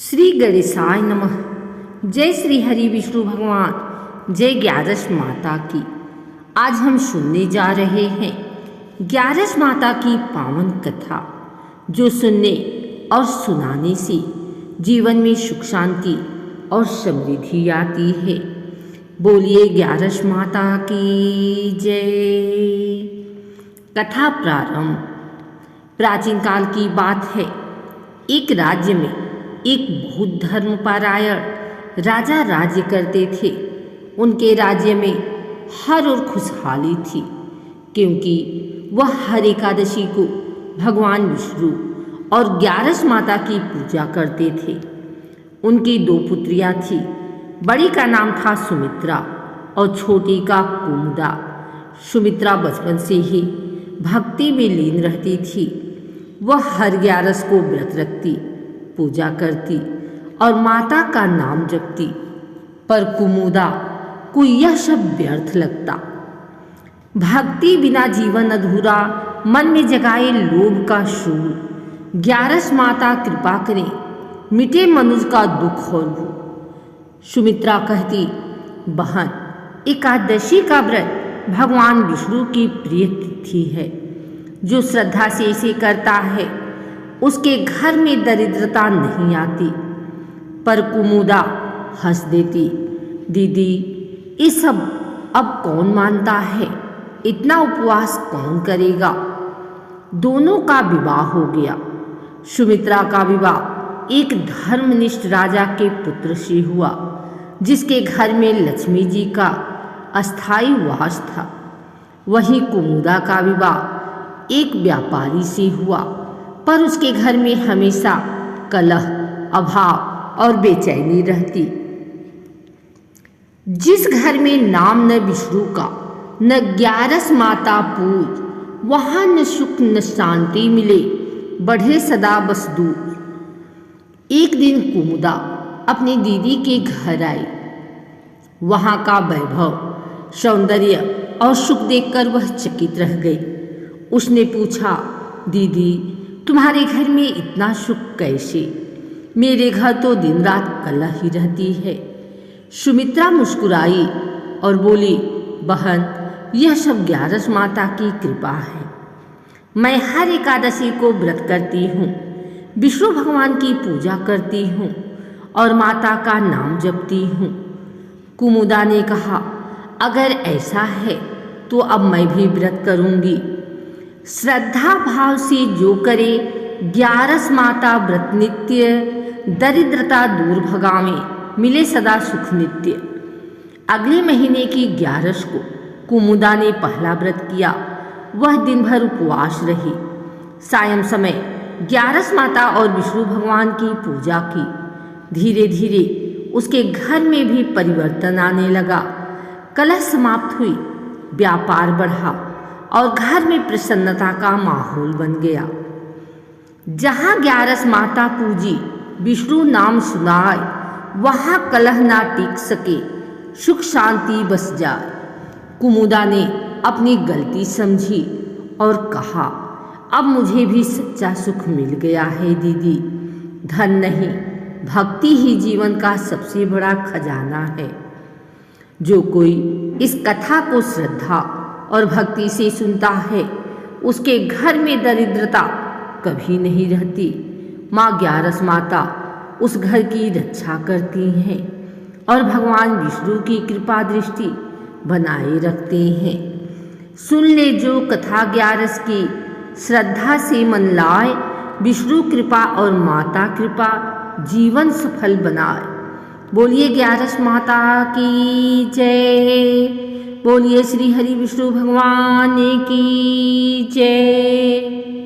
श्री गणेशाय नमः। जय श्री हरि विष्णु भगवान, जय ग्यारस माता की। आज हम सुनने जा रहे हैं ग्यारस माता की पावन कथा, जो सुनने और सुनाने से जीवन में सुख शांति और समृद्धि आती है। बोलिए ग्यारस माता की जय। कथा प्रारंभ। प्राचीन काल की बात है। एक राज्य में एक बहुत धर्मपरायण राजा राज्य करते थे। उनके राज्य में हर ओर खुशहाली थी, क्योंकि वह हर एकादशी को भगवान विष्णु और ग्यारस माता की पूजा करते थे। उनकी दो पुत्रियां थीं। बड़ी का नाम था सुमित्रा और छोटी का कुमुदा। सुमित्रा बचपन से ही भक्ति में लीन रहती थी। वह हर ग्यारस को व्रत रखती, पूजा करती और माता का नाम जपती। पर कुमुदा को यह सब व्यर्थ लगता। भक्ति बिना जीवन अधूरा, मन में जगाए लोभ का शूल। ग्यारस माता कृपा करें, मिटे मनुष्य का दुख और भूख। सुमित्रा कहती, बहन, एकादशी का व्रत भगवान विष्णु की प्रिय तिथि है। जो श्रद्धा से इसे करता है, उसके घर में दरिद्रता नहीं आती। पर कुमुदा हंस देती, दीदी, ये सब अब कौन मानता है? इतना उपवास कौन करेगा? दोनों का विवाह हो गया। सुमित्रा का विवाह एक धर्मनिष्ठ राजा के पुत्र से हुआ, जिसके घर में लक्ष्मी जी का अस्थायी वास था। वहीं कुमुदा का विवाह एक व्यापारी से हुआ, पर उसके घर में हमेशा कलह, अभाव और बेचैनी रहती। जिस घर में नाम न विष्णु का, न ग्यारस माता पूज, वहां न सुख न शांति मिले, बढ़े सदा बस दूर। एक दिन कुमुदा अपनी दीदी के घर आई। वहां का वैभव, सौंदर्य और सुख देखकर वह चकित रह गई। उसने पूछा, दीदी, तुम्हारे घर में इतना सुख कैसे? मेरे घर तो दिन रात कलह ही रहती है। सुमित्रा मुस्कुराई और बोली, बहन, यह सब ग्यारस माता की कृपा है। मैं हर एकादशी को व्रत करती हूँ, विष्णु भगवान की पूजा करती हूँ और माता का नाम जपती हूँ। कुमुदा ने कहा, अगर ऐसा है तो अब मैं भी व्रत करूँगी। श्रद्धा भाव से जो करे, ग्यारस माता व्रत नित्य, दरिद्रता दूर भगावे, मिले सदा सुख नित्य। अगले महीने की ग्यारस को कुमुदा ने पहला व्रत किया। वह दिन भर उपवास रही। सायं समय ग्यारस माता और विष्णु भगवान की पूजा की। धीरे धीरे उसके घर में भी परिवर्तन आने लगा। कलह समाप्त हुई, व्यापार बढ़ा और घर में प्रसन्नता का माहौल बन गया। जहाँ ग्यारस माता पूजी, विष्णु नाम सुनाए, वहाँ कलह ना टिक सके, सुख शांति बस जाए। कुमुदा ने अपनी गलती समझी और कहा, अब मुझे भी सच्चा सुख मिल गया है दीदी। धन नहीं, भक्ति ही जीवन का सबसे बड़ा खजाना है। जो कोई इस कथा को श्रद्धा और भक्ति से सुनता है, उसके घर में दरिद्रता कभी नहीं रहती। माँ ग्यारस माता उस घर की रक्षा करती हैं और भगवान विष्णु की कृपा दृष्टि बनाए रखते हैं। सुन ले जो कथा ग्यारस की, श्रद्धा से मन लाए, विष्णु कृपा और माता कृपा जीवन सफल बनाए। बोलिए ग्यारस माता की जय। बोलिए श्री हरि विष्णु भगवान की जय।